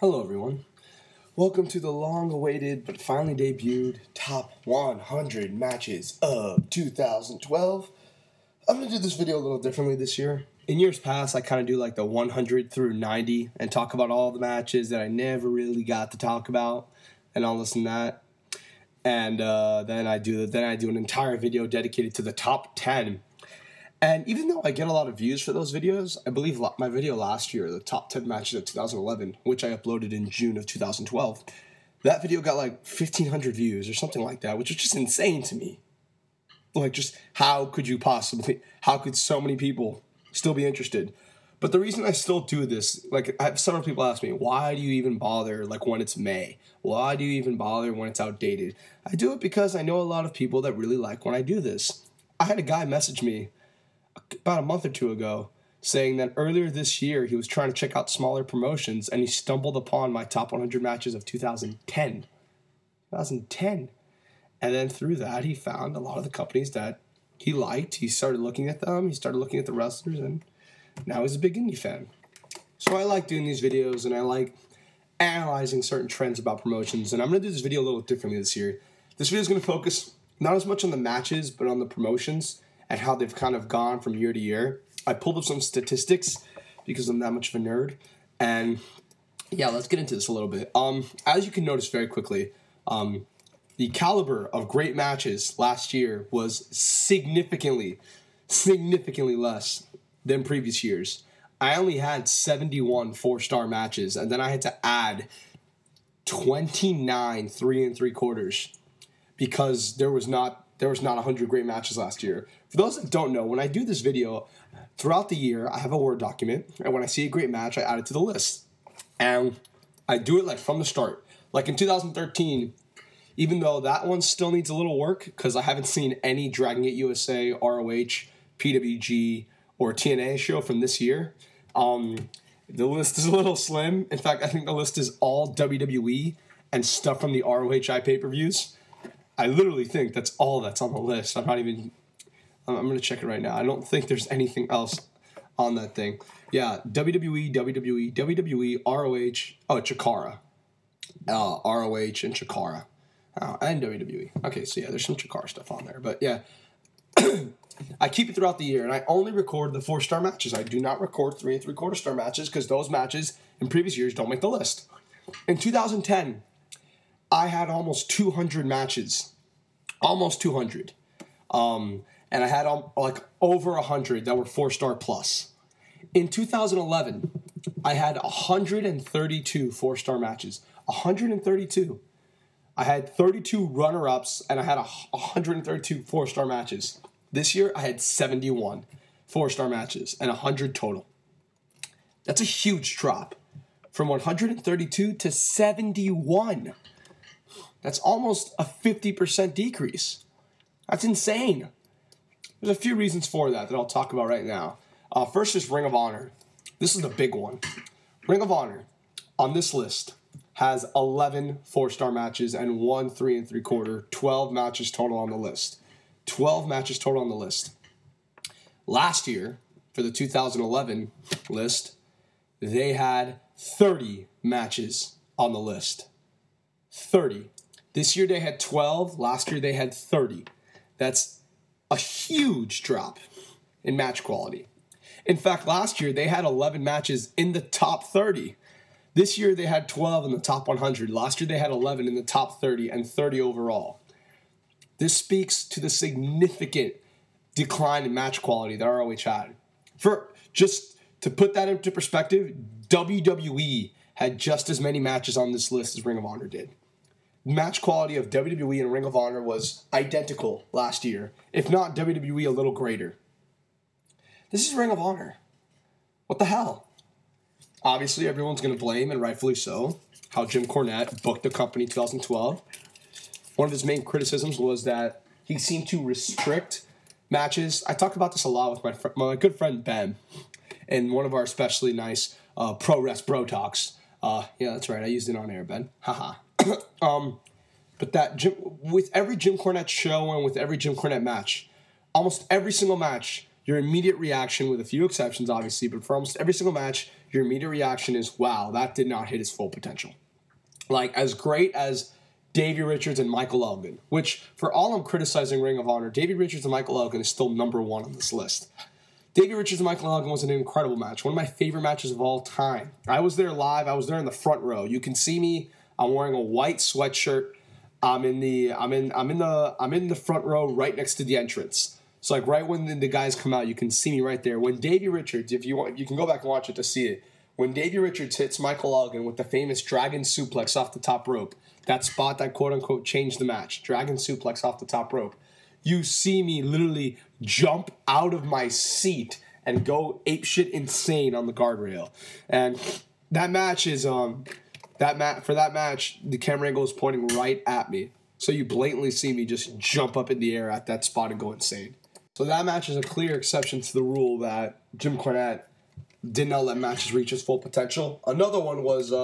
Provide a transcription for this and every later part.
Hello everyone. Welcome to the long-awaited but finally debuted Top 100 Matches of 2012. I'm going to do this video a little differently this year. In years past, I kind of do like the 100 through 90 and talk about all the matches that I never really got to talk about and all this and that. And then I do an entire video dedicated to the top 10. And even though I get a lot of views for those videos, I believe my video last year, the top 10 matches of 2011, which I uploaded in June of 2012, that video got like 1,500 views or something like that, which is just insane to me. Like, just how could so many people still be interested? But the reason I still do this, like, I have several people ask me, why do you even bother, like, when it's May? Why do you even bother when it's outdated? I do it because I know a lot of people that really like when I do this. I had a guy message me about a month or two ago saying that earlier this year he was trying to check out smaller promotions and he stumbled upon my top 100 matches of 2010. And then through that he found a lot of the companies that he liked. He started looking at them, he started looking at the wrestlers, and now he's a big indie fan. So I like doing these videos and I like analyzing certain trends about promotions, and I'm going to do this video a little differently this year. This video is going to focus not as much on the matches but on the promotions and how they've kind of gone from year to year. I pulled up some statistics because I'm that much of a nerd. And yeah, let's get into this a little bit. As you can notice very quickly, the caliber of great matches last year was significantly less than previous years. I only had 71 4-star matches, and then I had to add 29 3 3/4 because there was not 100 great matches last year. For those that don't know, when I do this video, throughout the year, I have a Word document, and when I see a great match, I add it to the list. And I do it like from the start. Like in 2013, even though that one still needs a little work, because I haven't seen any Dragon Gate USA, ROH, PWG, or TNA show from this year, the list is a little slim. In fact, I think the list is all WWE and stuff from the ROHI pay-per-views. I literally think that's all that's on the list. I'm going to check it right now. I don't think there's anything else on that thing. Yeah, WWE, ROH, Chikara. ROH and Chikara. And WWE. Okay, so yeah, there's some Chikara stuff on there. But yeah, I keep it throughout the year, and I only record the 4-star matches. I do not record 3 3/4-star matches because those matches in previous years don't make the list. In 2010, I had almost 200 matches. Almost 200. And I had like over 100 that were 4-star plus. In 2011, I had 132 4-star matches. 132. I had 32 runner-ups, and I had 132 4-star matches. This year, I had 71 4-star matches and 100 total. That's a huge drop. From 132 to 71. That's almost a 50% decrease. That's insane. There's a few reasons for that I'll talk about right now. First is Ring of Honor. This is the big one. Ring of Honor, on this list, has 11 4-star matches and 1 3 3/4, 12 matches total on the list. 12 matches total on the list. Last year, for the 2011 list, they had 30 matches on the list. 30. This year they had 12. Last year they had 30. That's a huge drop in match quality. In fact, last year they had 11 matches in the top 30. This year they had 12 in the top 100. Last year they had 11 in the top 30 and 30 overall. This speaks to the significant decline in match quality that ROH had. For just to put that into perspective, WWE had just as many matches on this list as Ring of Honor did. Match quality of WWE and Ring of Honor was identical last year, if not WWE a little greater. This is Ring of Honor. What the hell? Obviously, everyone's going to blame, and rightfully so, how Jim Cornette booked the company in 2012. One of his main criticisms was that he seemed to restrict matches. I talked about this a lot with my good friend Ben in one of our especially nice Pro Rest Bro Talks. Yeah, that's right. I used it on air, Ben. Haha. But with every Jim Cornette show and with every Jim Cornette match, almost every single match, your immediate reaction, with a few exceptions obviously, but for almost every single match, your immediate reaction is, wow, that did not hit his full potential. Like, as great as Davey Richards and Michael Elgin, which, for all I'm criticizing Ring of Honor, Davey Richards and Michael Elgin is still number one on this list. Davey Richards and Michael Elgin was an incredible match. One of my favorite matches of all time. I was there live. I was there in the front row. You can see me. I'm wearing a white sweatshirt. I'm in the front row right next to the entrance. So like right when the guys come out, you can see me right there. When Davey Richards, if you want, you can go back and watch it to see it. When Davey Richards hits Michael Elgin with the famous dragon suplex off the top rope, that spot that quote-unquote changed the match, dragon suplex off the top rope, you see me literally jump out of my seat and go apeshit insane on the guardrail. And that match is for that match, the camera angle is pointing right at me. So you blatantly see me just jump up in the air at that spot and go insane. So that match is a clear exception to the rule that Jim Cornette did not let matches reach its full potential. Another one was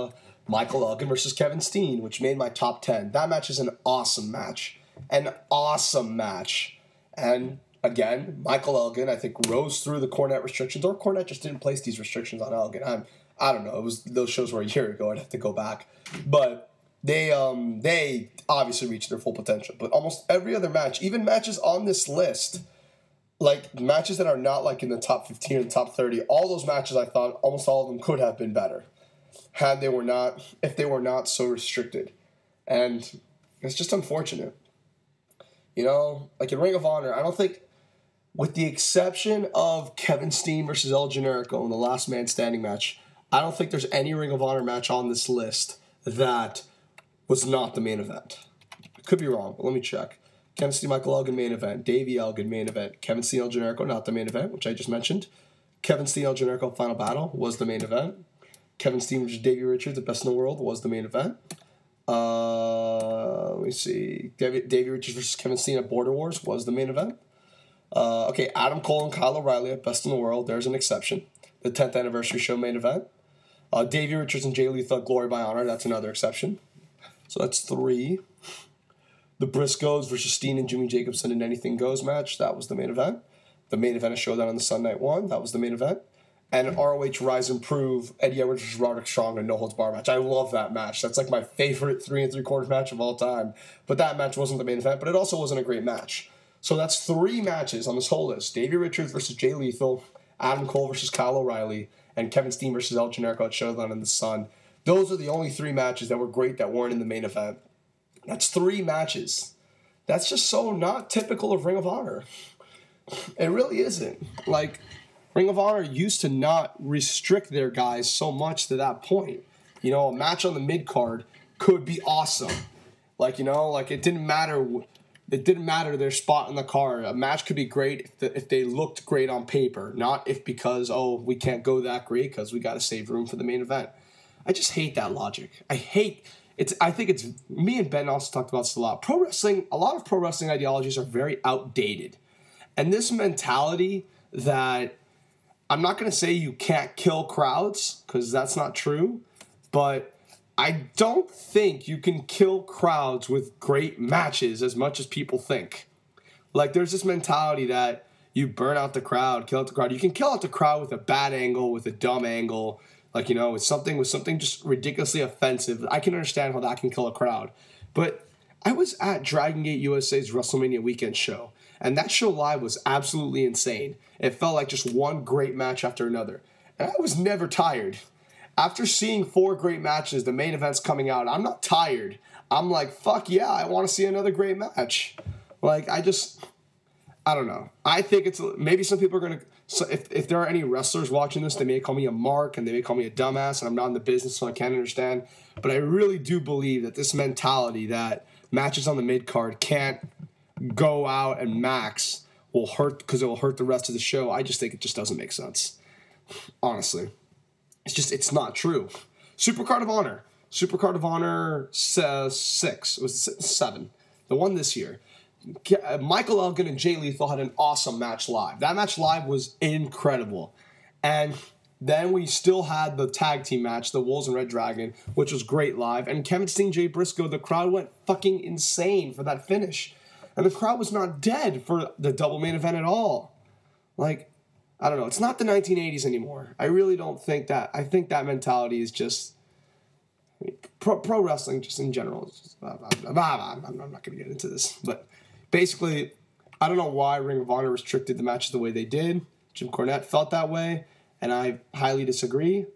Michael Elgin versus Kevin Steen, which made my top 10. That match is an awesome match. An awesome match. And again, Michael Elgin, I think, rose through the Cornette restrictions, or Cornette just didn't place these restrictions on Elgin. I don't know. Those shows were a year ago. I'd have to go back. But they obviously reached their full potential. But almost every other match, even matches on this list, like matches that are not like in the top 15 or the top 30, all those matches I thought almost all of them could have been better if they were not so restricted. And it's just unfortunate. You know, like in Ring of Honor, I don't think, with the exception of Kevin Steen versus El Generico in the last man standing match, I don't think there's any Ring of Honor match on this list that was not the main event. I could be wrong, but let me check. Kevin Steen, Michael Elgin, main event. Davey Elgin, main event. Kevin Steen, El Generico, not the main event, which I just mentioned. Kevin Steen, El Generico, Final Battle was the main event. Kevin Steen versus Davey Richards, the best in the world, was the main event. Let me see. Davey Richards versus Kevin Steen at Border Wars was the main event. Okay, Adam Cole and Kyle O'Reilly at Best in the World. There's an exception. The 10th anniversary show main event. Davey Richards and Jay Lethal at Glory by Honor. That's another exception. So that's 3. The Briscoes versus Steen and Jimmy Jacobson in Anything Goes match. That was the main event. The main event of Showdown on the Sun Night 1. That was the main event. And ROH Rise and Prove, Eddie Edwards versus Roderick Strong in No Holds Bar match. I love that match. That's like my favorite 3 3/4 match of all time. But that match wasn't the main event, but it also wasn't a great match. So that's 3 matches on this whole list. Davey Richards versus Jay Lethal, Adam Cole versus Kyle O'Reilly, and Kevin Steen versus El Generico at Showdown in the Sun. Those are the only 3 matches that were great that weren't in the main event. That's 3 matches. That's just so not typical of Ring of Honor. It really isn't. Like, Ring of Honor used to not restrict their guys so much to that point. You know, a match on the mid-card could be awesome. Like, you know, like it didn't matter their spot in the card. A match could be great if they looked great on paper, not if because, oh, we can't go that great because we got to save room for the main event. I just hate that logic. I think it's, me and Ben also talked about this a lot. A lot of pro wrestling ideologies are very outdated. And this mentality that, I'm not going to say you can't kill crowds, because that's not true, but I don't think you can kill crowds with great matches as much as people think. Like, there's this mentality that you burn out the crowd, kill out the crowd. You can kill out the crowd with a bad angle, with a dumb angle, like, you know, with something just ridiculously offensive. I can understand how that can kill a crowd. But I was at Dragon Gate USA's WrestleMania weekend show, and that show live was absolutely insane. It felt like just one great match after another. And I was never tired. After seeing 4 great matches, the main event's coming out, I'm not tired. I'm like, fuck yeah, I want to see another great match. Like, I don't know. I think it's, maybe some people are going to, so if there are any wrestlers watching this, they may call me a mark and they may call me a dumbass, and I'm not in the business, so I can't understand. But I really do believe that this mentality that matches on the mid-card can't go out and max will hurt because it will hurt the rest of the show. I just think it just doesn't make sense. Honestly. It's not true. Supercard of Honor 6. It was 7. The one this year. Michael Elgin and Jay Lethal had an awesome match live. That match live was incredible. And then we still had the tag team match, the Wolves and Red Dragon, which was great live. And Kevin Steen, Jay Briscoe, the crowd went fucking insane for that finish. And the crowd was not dead for the double main event at all. Like, I don't know. It's not the 1980s anymore. I really don't think that. I think that mentality is just pro wrestling, just in general. I'm not going to get into this, but basically, I don't know why Ring of Honor restricted the matches the way they did. Jim Cornette felt that way, and I highly disagree.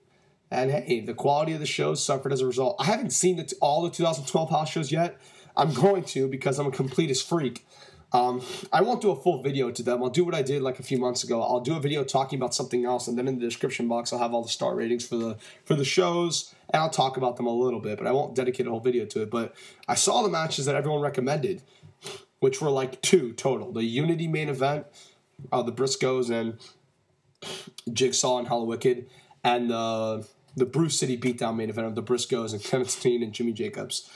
And hey, the quality of the shows suffered as a result. I haven't seen all the 2012 house shows yet. I'm going to because I'm a completist freak. I won't do a full video to them. I'll do what I did like a few months ago. I'll do a video talking about something else, and then in the description box I'll have all the star ratings for the shows, and I'll talk about them a little bit, but I won't dedicate a whole video to it. But I saw the matches that everyone recommended, which were like 2 total. The Unity main event, the Briscoes and Jigsaw and Hollow Wicked, and the Bruce City beatdown main event of the Briscoes and Kevin Steen and Jimmy Jacobs.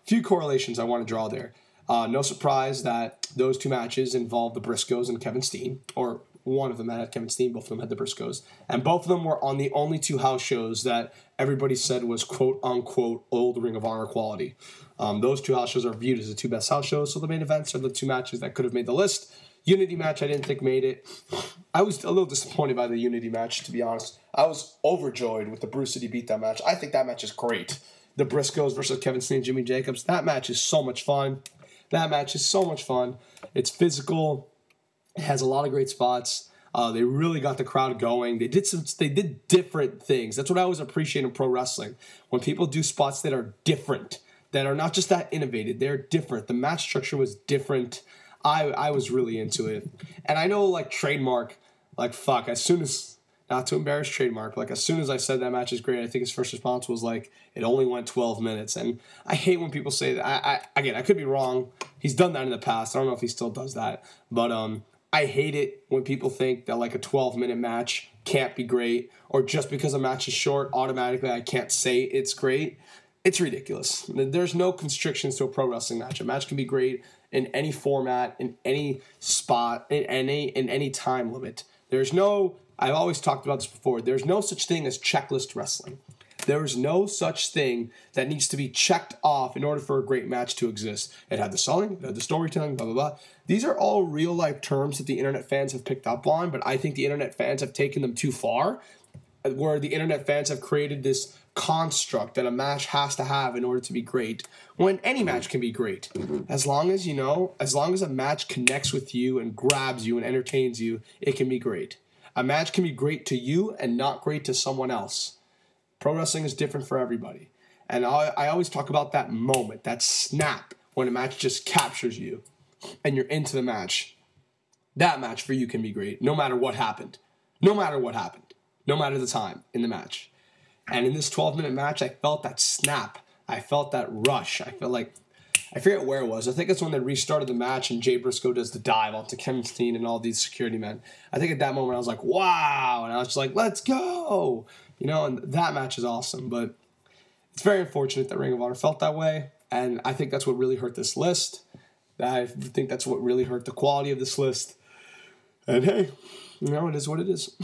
Few correlations I want to draw there. No surprise that those 2 matches involved the Briscoes and Kevin Steen, or one of them had Kevin Steen, both of them had the Briscoes, and both of them were on the only 2 house shows that everybody said was quote-unquote old Ring of Honor quality. Those 2 house shows are viewed as the 2 best house shows, so the main events are the 2 matches that could have made the list. Unity match I didn't think made it. I was a little disappointed by the Unity match, to be honest. I was overjoyed with the Bruce City beatdown match. I think that match is great. The Briscoes versus Kevin Steen and Jimmy Jacobs, that match is so much fun. That match is so much fun. It's physical. It has a lot of great spots. They really got the crowd going. They did different things. That's what I always appreciate in pro wrestling. When people do spots that are different, that are not just that innovative, they're different. The match structure was different. I was really into it. And I know, like, trademark, like, fuck, as soon as, not to embarrass trademark, like, as soon as I said that match is great, I think his first response was, like, it only went 12 minutes. And I hate when people say that. Again, I could be wrong. He's done that in the past. I don't know if he still does that. But I hate it when people think that, like, a 12-minute match can't be great, or just because a match is short, automatically I can't say it's great. It's ridiculous. There's no constrictions to a pro wrestling match. A match can be great in any format, in any spot, in any time limit. There's no, I've always talked about this before, there's no such thing as checklist wrestling. There's no such thing that needs to be checked off in order for a great match to exist. It had the selling, it had the storytelling, blah, blah, blah. These are all real-life terms that the internet fans have picked up on, but I think the internet fans have taken them too far, where the internet fans have created this construct that a match has to have in order to be great, when any match can be great. As long as a match connects with you and grabs you and entertains you, it can be great. A match can be great to you and not great to someone else. Pro wrestling is different for everybody. And I always talk about that moment, that snap, when a match just captures you and you're into the match. That match for you can be great, no matter what happened. No matter what happened. No matter the time in the match. And in this 12-minute match, I felt that snap. I felt that rush. I felt like, I forget where it was. I think it's when they restarted the match and Jay Briscoe does the dive onto Kevin Steen and all these security men. I think at that moment I was like, wow. And I was just like, let's go. You know, and that match is awesome. But it's very unfortunate that Ring of Honor felt that way. And I think that's what really hurt this list. I think that's what really hurt the quality of this list. And hey, you know, it is what it is.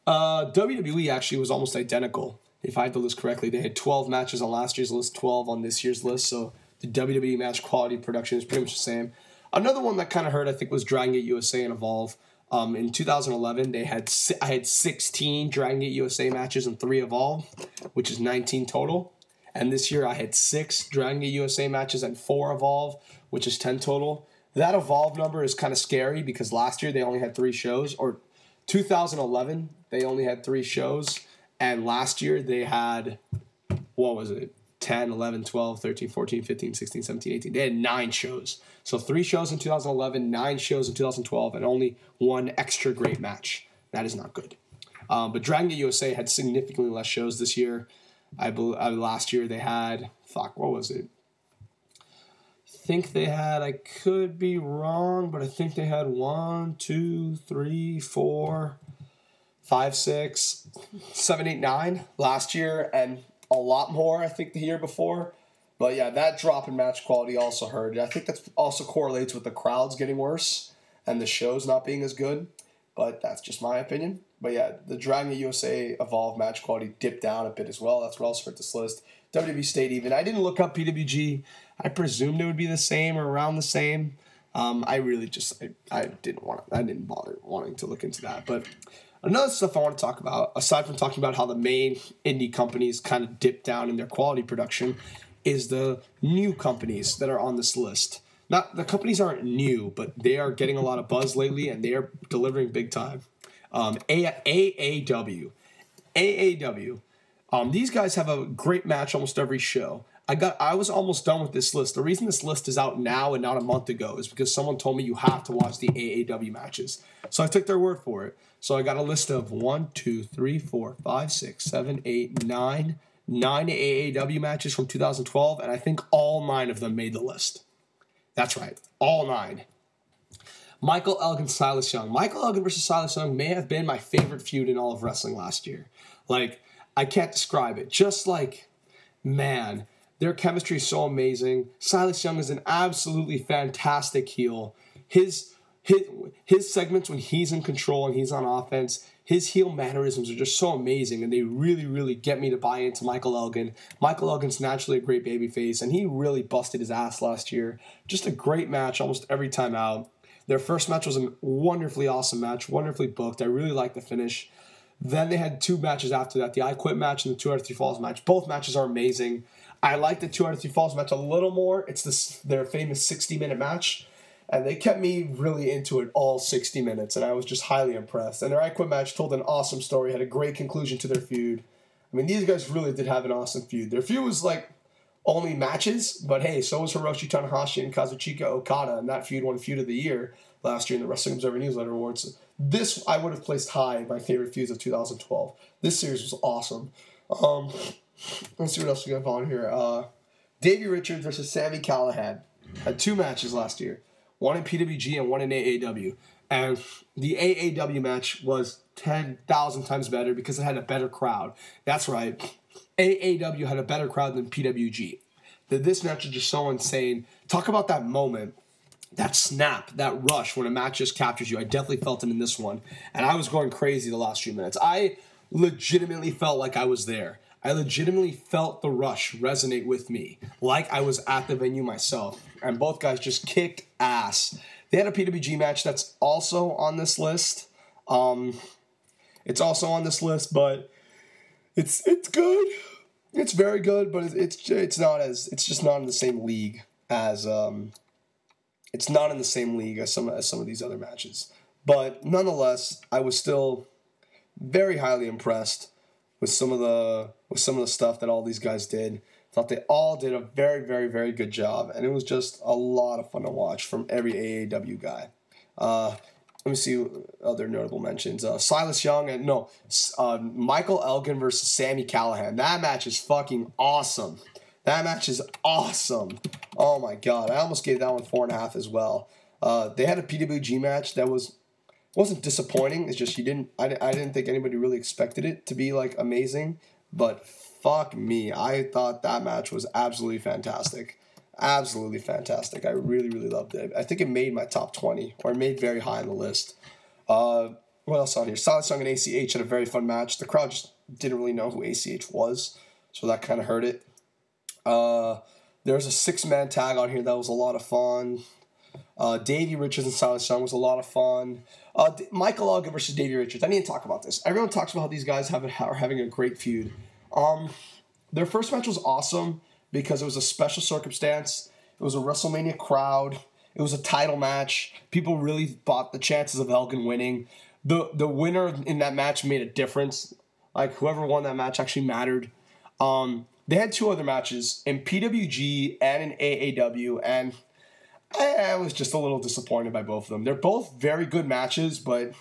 WWE actually was almost identical. If I had the list correctly, they had 12 matches on last year's list, 12 on this year's list. So the WWE match quality production is pretty much the same. Another one that kind of hurt, I think, was Dragon Gate USA and Evolve. In 2011, I had 16 Dragon Gate USA matches and 3 Evolve, which is 19 total. And this year I had 6 Dragon Gate USA matches and 4 Evolve, which is 10 total. That Evolve number is kind of scary because last year they only had 3 shows, or 2011 they only had 3 shows, and last year they had, what was it, 10, 11, 12, 13, 14, 15, 16, 17, 18. They had 9 shows. So 3 shows in 2011, 9 shows in 2012, and only 1 extra great match. That is not good. But Dragon Gate USA had significantly less shows this year. I believe last year they had, what was it? I think they had, I could be wrong, but I think they had 1, 2, 3, 4, 5, 6, 7, 8, 9 last year, and a lot more, I think, the year before. But yeah, that drop in match quality also hurt. I think that also correlates with the crowds getting worse and the shows not being as good. But that's just my opinion. But yeah, the Dragon USA Evolve match quality dipped down a bit as well. That's what also hurt this list. WWE stayed even. I didn't look up PWG. I presumed it would be the same or around the same. I really just I didn't bother wanting to look into that. But another stuff I want to talk about, aside from talking about how the main indie companies kind of dip down in their quality production, is the new companies that are on this list. Not the companies aren't new, but they are getting a lot of buzz lately, and they are delivering big time. AAW. These guys have a great match almost every show. I was almost done with this list. The reason this list is out now and not a month ago is because someone told me you have to watch the AAW matches. So I took their word for it. So I got a list of 9 AAW matches from 2012, and I think all 9 of them made the list. That's right, all 9. Michael Elgin, Silas Young. Michael Elgin versus Silas Young may have been my favorite feud in all of wrestling last year. Like, I can't describe it. Just like, man, their chemistry is so amazing. Silas Young is an absolutely fantastic heel. His segments when he's in control and he's on offense, his heel mannerisms are just so amazing, and they really, really get me to buy into Michael Elgin. Michael Elgin's naturally a great babyface, and he really busted his ass last year. Just a great match almost every time out. Their first match was a wonderfully awesome match, wonderfully booked. I really liked the finish. Then they had 2 matches after that, the I Quit match and the 2 out of 3 Falls match. Both matches are amazing. I like the 2 out of 3 Falls match a little more. It's their famous 60-minute match. And they kept me really into it all 60 minutes, and I was just highly impressed. And their I Quit match told an awesome story, had a great conclusion to their feud. I mean, these guys really did have an awesome feud. Their feud was like only matches, but hey, so was Hiroshi, Tanahashi, and Kazuchika Okada, and that feud won Feud of the Year last year in the Wrestling Observer Newsletter Awards. This I would have placed high in my favorite feuds of 2012. This series was awesome. Let's see what else we got on here. Davey Richards versus Sami Callihan had 2 matches last year. One in PWG and one in AAW. And the AAW match was 10,000 times better because it had a better crowd. That's right. AAW had a better crowd than PWG. This match is just so insane. Talk about that moment, that snap, that rush when a match just captures you. I definitely felt it in this one. And I was going crazy the last few minutes. I legitimately felt like I was there. I legitimately felt the rush resonate with me, like I was at the venue myself. And both guys just kicked ass. They had a PWG match that's also on this list. It's also on this list, but it's good. It's very good, but it's just not in the same league as some of these other matches. But nonetheless, I was still very highly impressed with some of the stuff that all these guys did. Thought they all did a very, very, very good job, and it was just a lot of fun to watch from every AAW guy. Let me see other notable mentions. Silas Young and Michael Elgin versus Sami Callihan. That match is fucking awesome. That match is awesome. Oh my god, I almost gave that one 4.5 as well. They had a PWG match that wasn't disappointing. It's just I didn't think anybody really expected it to be like amazing, but fuck me, I thought that match was absolutely fantastic. Absolutely fantastic. I really, really loved it. I think it made my top 20, or it made very high on the list. What else on here? Silas Young and ACH had a very fun match. The crowd just didn't really know who ACH was, so that kind of hurt it. There was a 6-man tag on here that was a lot of fun. Davey Richards and Silas Young was a lot of fun. Michael Elgin versus Davey Richards. I need to talk about this. Everyone talks about how these guys are having a great feud. Their first match was awesome because it was a special circumstance. It was a WrestleMania crowd. It was a title match. People really bought the chances of Elgin winning. The winner in that match made a difference. Like, whoever won that match actually mattered. They had 2 other matches in PWG and in AAW, and I was just a little disappointed by both of them. They're both very good matches, but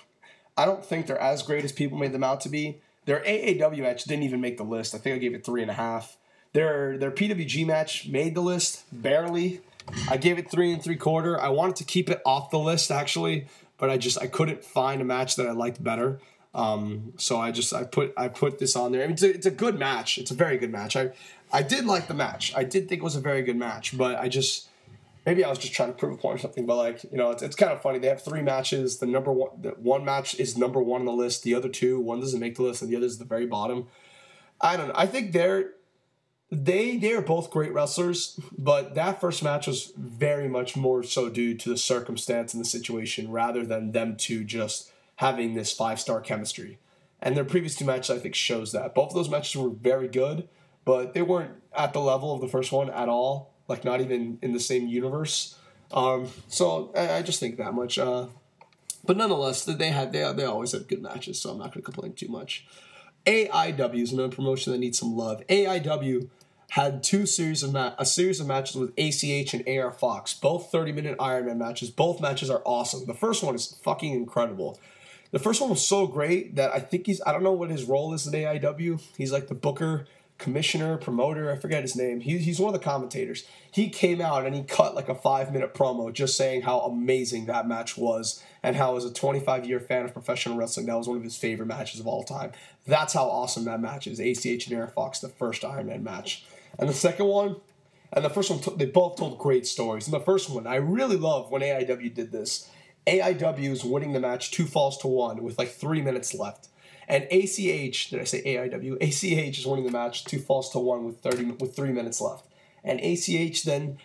I don't think they're as great as people made them out to be. Their AAW match didn't even make the list. I think I gave it 3.5. Their PWG match made the list, barely. I gave it 3 3/4. I wanted to keep it off the list, actually, but I couldn't find a match that I liked better. So I put this on there. I mean, it's a good match. It's a very good match. I did like the match. I did think it was a very good match, but maybe I was just trying to prove a point or something. But it's kind of funny. They have 3 matches. The one match is number 1 on the list. The other 2, one doesn't make the list, and the other is the very bottom. I don't know. I think They are both great wrestlers, but that first match was very much more so due to the circumstance and the situation rather than them two just having this 5-star chemistry. And their previous 2 matches, I think, shows that. Both of those matches were very good, but they weren't at the level of the first one at all, like not even in the same universe. So I just think that much. But nonetheless, they always have good matches, so I'm not going to complain too much. AIW is another promotion that needs some love. AIW had a series of matches with ACH and AR Fox, both 30-minute Iron Man matches. Both matches are awesome. The first one is fucking incredible. The first one was so great that I think I don't know what his role is in AIW. He's like the booker, commissioner, promoter, I forget his name. He's one of the commentators. He came out and he cut like a 5-minute promo just saying how amazing that match was and how as a 25-year fan of professional wrestling, that was one of his favorite matches of all time. That's how awesome that match is. ACH and Air Fox, the first Iron Man match. And the second one, and the first one, they both told great stories. And the first one, I really love when AIW did this. AIW is winning the match 2 falls to 1 with like 3 minutes left. And ACH, did I say AIW? ACH is winning the match 2 falls to 1 with 3 minutes left. And ACH then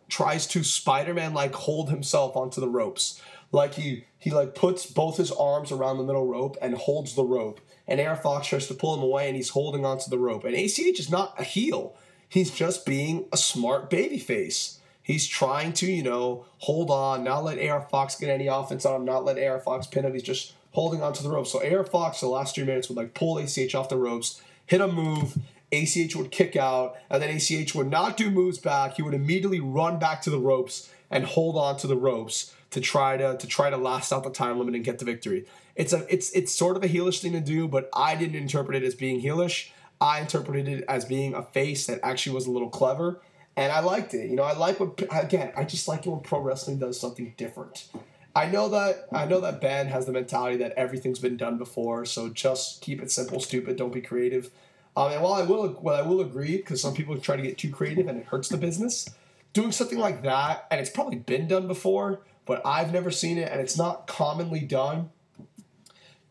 tries to Spider-Man like hold himself onto the ropes. Like he like puts both his arms around the middle rope and holds the rope. And Air Fox tries to pull him away and he's holding onto the rope. And ACH is not a heel. He's just being a smart babyface. He's trying to, hold on, not let AR Fox get any offense on him, not let AR Fox pin him. He's just holding onto the ropes. So AR Fox, the last 3 minutes, would like pull ACH off the ropes, hit a move, ACH would kick out, and then ACH would not do moves back. He would immediately run back to the ropes and hold on to the ropes to try to last out the time limit and get the victory. It's sort of a heelish thing to do, but I didn't interpret it as being heelish. I interpreted it as being a face that actually was a little clever. And I liked it. I just like it when pro wrestling does something different. I know that Ben has the mentality that everything's been done before, so just keep it simple, stupid, don't be creative. And while I will agree, because some people try to get too creative and it hurts the business, doing something like that, and it's probably been done before, but I've never seen it, and it's not commonly done.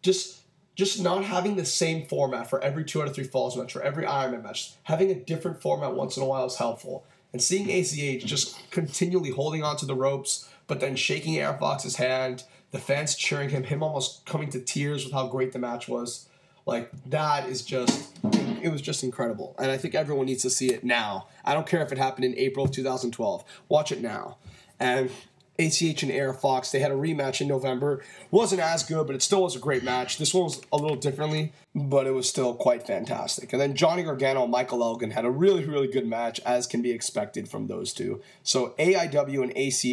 Just not having the same format for every 2 out of 3 falls match, for every Iron Man match, having a different format once in a while is helpful. And seeing ACH just continually holding onto the ropes, but then shaking Air Fox's hand, the fans cheering him almost coming to tears with how great the match was. Like, it was just incredible. And I think everyone needs to see it now. I don't care if it happened in April of 2012. Watch it now. And ACH and Air Fox, they had a rematch in November. Wasn't as good, but it still was a great match. This one was a little differently, but it was still quite fantastic. And then Johnny Gargano and Michael Elgin had a really, really good match, as can be expected from those two. So AIW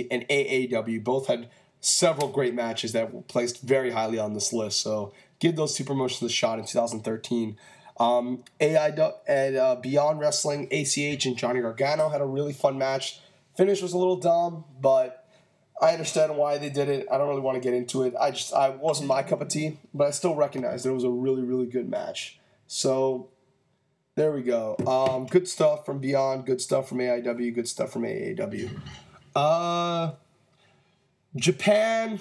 and AAW both had several great matches that were placed very highly on this list. So give those two promotions a shot in 2013. AIW and Beyond Wrestling, ACH and Johnny Gargano had a really fun match. Finish was a little dumb, but I understand why they did it. I don't really want to get into it. I wasn't my cup of tea, but I still recognize that it was a really, really good match. So there we go. Good stuff from Beyond, good stuff from AIW, good stuff from AAW. Japan,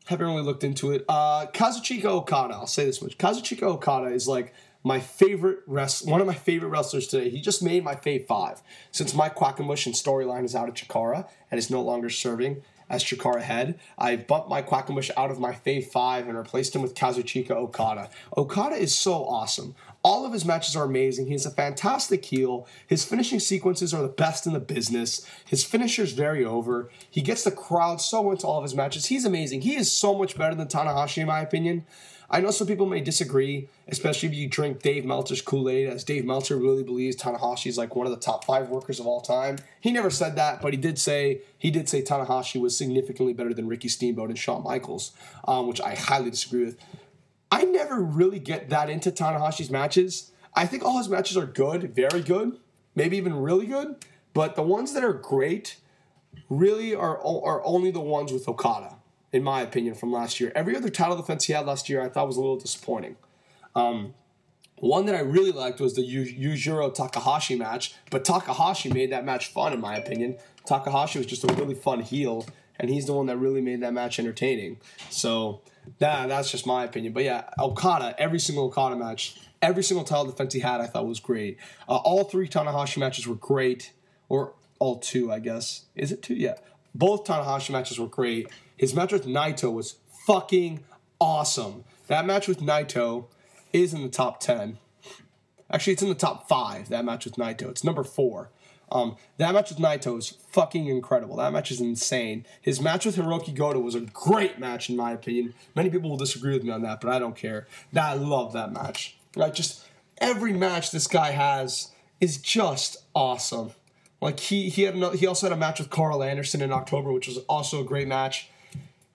haven't really looked into it. Kazuchika Okada, I'll say this much. Kazuchika Okada is like one of my favorite wrestlers today. He just made my Fave 5. Since Mike Quackenbush storyline is out of Chikara and is no longer serving as Chikara head, I bumped Mike Quackenbush out of my Fave 5 and replaced him with Kazuchika Okada. Okada is so awesome. All of his matches are amazing. He's a fantastic heel. His finishing sequences are the best in the business. His finisher's very over. He gets the crowd so into all of his matches. He's amazing. He is so much better than Tanahashi, in my opinion. I know some people may disagree, especially if you drink Dave Meltzer's Kool-Aid, as Dave Meltzer really believes Tanahashi is like one of the top 5 workers of all time. He never said that, but he did say Tanahashi was significantly better than Ricky Steamboat and Shawn Michaels, which I highly disagree with. I never really get that into Tanahashi's matches. I think all his matches are good, very good, maybe even really good, but the ones that are great really are only the ones with Okada, in my opinion, from last year. Every other title defense he had last year I thought was a little disappointing. One that I really liked was the Yujiro Takahashi match, but Takahashi made that match fun, in my opinion. Takahashi was just a really fun heel, and he's the one that really made that match entertaining. So that's just my opinion. But yeah, Okada, every single Okada match, Every single title defense he had, I thought was great. All 3 Tanahashi matches were great, or all 2, I guess. Is it 2? Yeah. Both Tanahashi matches were great. His match with Naito was fucking awesome. That match with Naito is in the top 10. Actually, it's in the top 5, that match with Naito. It's number 4. That match with Naito is fucking incredible. That match is insane. His match with Hiroki Goto was a great match, in my opinion. Many people will disagree with me on that, but I don't care. I love that match. Like, just every match this guy has is just awesome. Like, he also had a match with Carl Anderson in October, which was also a great match.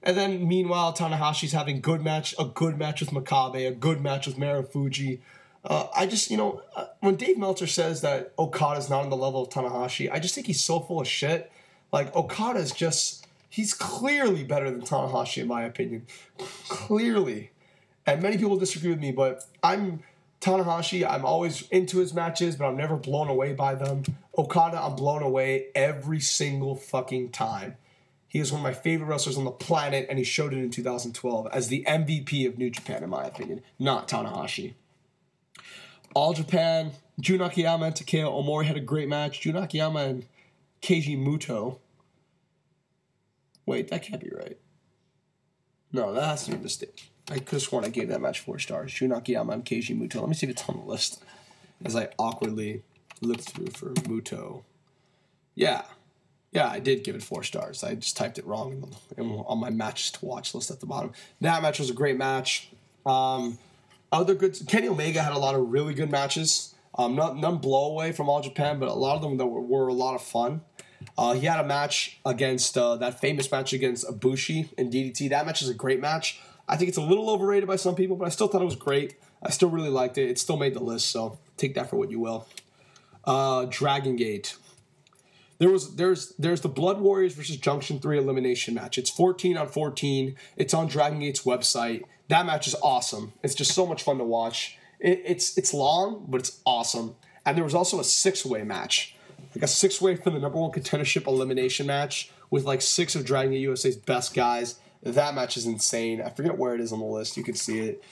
And then, meanwhile, Tanahashi's having a good match with Makabe, a good match with Marufuji. When Dave Meltzer says that Okada's not on the level of Tanahashi, I just think he's so full of shit. Like, Okada's he's clearly better than Tanahashi, in my opinion. Clearly. And many people disagree with me, but Tanahashi, I'm always into his matches, but I'm never blown away by them. Okada, I'm blown away every single fucking time. He is one of my favorite wrestlers on the planet, and he showed it in 2012 as the MVP of New Japan, in my opinion, not Tanahashi. All Japan, Jun Akiyama and Takeo Omori had a great match. Jun Akiyama and Keiji Muto. Wait, that can't be right. No, that has to be a mistake. I could have sworn I gave that match 4 stars. Jun Akiyama and Keiji Muto. Let me see if it's on the list as I awkwardly looked through for Muto. Yeah, I did give it 4 stars. I just typed it wrong on my matches to watch list at the bottom. That match was a great match. Other good, Kenny Omega had a lot of really good matches. None blow away from All Japan, but a lot of them that were a lot of fun. He had a match against that famous match against Ibushi in DDT. That match is a great match. I think it's a little overrated by some people, but I still thought it was great. I still really liked it. It still made the list, so take that for what you will. Dragon Gate. There's the Blood Warriors versus Junction 3 elimination match. It's 14-on-14. It's on Dragon Gate's website. That match is awesome. It's just so much fun to watch. It's long, but it's awesome. And there was also a 6-way match. Like a 6-way for the number 1 contendership elimination match with like 6 of Dragon Gate USA's best guys. That match is insane. I forget where it is on the list. You can see it.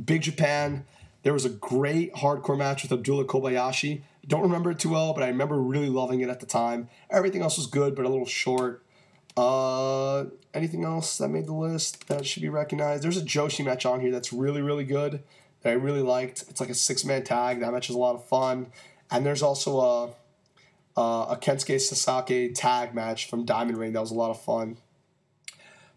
Big Japan. There was a great hardcore match with Abdullah Kobayashi. Don't remember it too well, but I remember really loving it at the time. Everything else was good, but a little short. Anything else that made the list that should be recognized? There's a Joshi match on here that's really, really good that I really liked. It's like a 6-man tag. That match is a lot of fun. And there's also a Kensuke Sasaki tag match from Diamond Ring that was a lot of fun.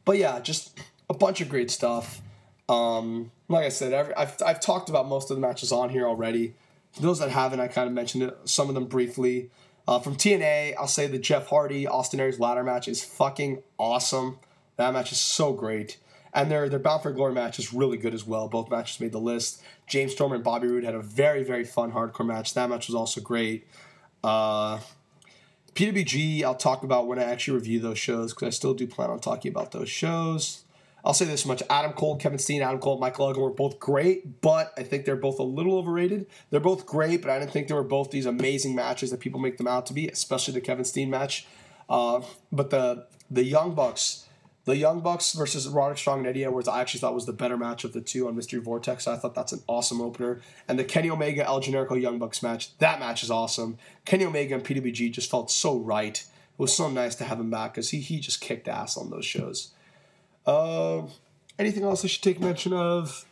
But yeah, just a bunch of great stuff. Like I said, I've talked about most of the matches on here already. For those that haven't, I kind of mentioned some of them briefly. From TNA, I'll say the Jeff Hardy, Austin Aries ladder match is fucking awesome. That match is so great. And their Bound for Glory match is really good as well. Both matches made the list. James Storm and Bobby Roode had a very, very fun hardcore match. That match was also great. PWG, I'll talk about when I actually review those shows because I still do plan on talking about those shows. I'll say this much. Adam Cole, Kevin Steen, Adam Cole, Michael Elgin were both great, but I think they're both a little overrated. They're both great, but I didn't think they were both these amazing matches that people make them out to be, especially the Kevin Steen match. But the Young Bucks versus Roderick Strong and Eddie Edwards, I actually thought was the better match of the two on Mystery Vortex. I thought that's an awesome opener. And the Kenny Omega, El Generico Young Bucks match, that match is awesome. Kenny Omega and PWG just felt so right. It was so nice to have him back because he just kicked ass on those shows. Anything else I should take mention of?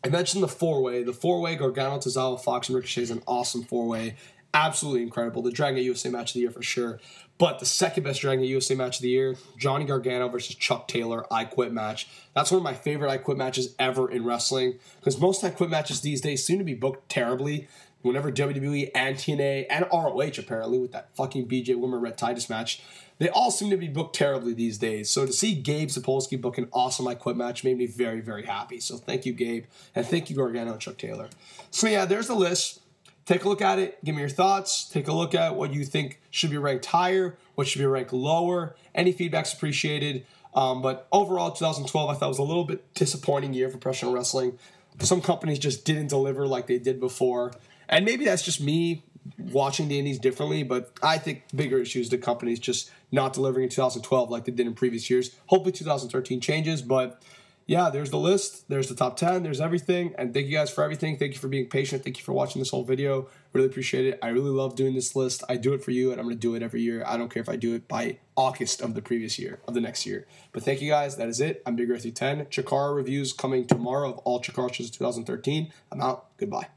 I mentioned the 4-way. The 4-way, Gargano, Tozawa, Fox, and Ricochet is an awesome 4-way. Absolutely incredible. The Dragon Gate USA match of the year for sure. But the second best Dragon Gate USA match of the year, Johnny Gargano versus Chuck Taylor, I Quit match. That's one of my favorite I Quit matches ever in wrestling. Because most I Quit matches these days seem to be booked terribly. Whenever WWE and TNA and ROH apparently with that fucking BJ Whitmer Red Titus match, they all seem to be booked terribly these days. So to see Gabe Sapolsky book an awesome I Quit match made me very, very happy. So thank you, Gabe. And thank you, Gargano and Chuck Taylor. So yeah, there's the list. Take a look at it. Give me your thoughts. Take a look at what you think should be ranked higher, what should be ranked lower. Any feedback's appreciated. But overall, 2012, I thought was a little bit disappointing year for professional wrestling. Some companies just didn't deliver like they did before. And maybe that's just me watching the indies differently, but I think bigger issues to companies just not delivering in 2012 like they did in previous years. Hopefully 2013 changes, but yeah, there's the list. There's the top 10. There's everything. And thank you guys for everything. Thank you for being patient. Thank you for watching this whole video. Really appreciate it. I really love doing this list. I do it for you, and I'm going to do it every year. I don't care if I do it by August of the previous year, of the next year. But thank you guys. That is it. I'm Big Earthy 10. Chikara reviews coming tomorrow of all Chikara shows 2013. I'm out. Goodbye.